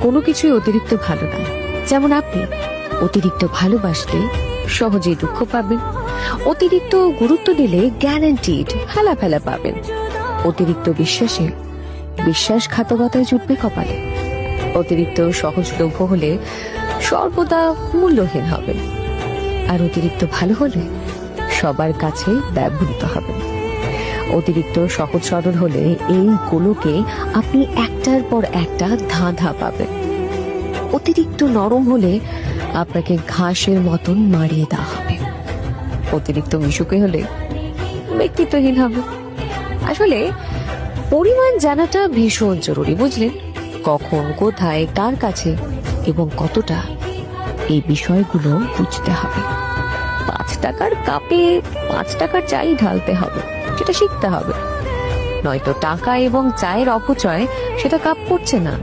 কোনো কিছুই অতিরিক্ত ভালো না। যেমন আপনি অতিরিক্ত ভালোবাসলে সহজেই দুঃখ পাবেন, অতিরিক্ত গুরুত্ব দিলে গ্যারান্টিড হেলা ফেলা পাবেন, অতিরিক্ত বিশ্বাসে বিশ্বাসঘাতকতায় জুটবে কপালে, অতিরিক্ত সহজলভ্য হলে সর্বদা মূল্যহীন হবেন, আর অতিরিক্ত ভালো হলে সবার কাছে ব্যবহৃত হবেন। অতিরিক্ত সহজ সরল হলে এই গোলকে আপনি একটার পর একটা ধাঁধা পাবেন। অতিরিক্ত নরম হলে আপনাকে ঘাসের মতন মারিয়ে দেওয়া হবে। অতিরিক্ত মিশুকে হলে ব্যক্তিত্বহীন হবে। আসলে পরিমাণ জানাটা ভীষণ জরুরি, বুঝলেন? কখন, কোথায়, কার কাছে এবং কতটা, এই বিষয়গুলো বুঝতে হবে। 5 টাকার কাপে 5 টাকার চাই ঢালতে হবে, সেটা শিখতে হবে। নয়তো টাকা এবং চায়ের অপচয় সেটা কাপ করছে না,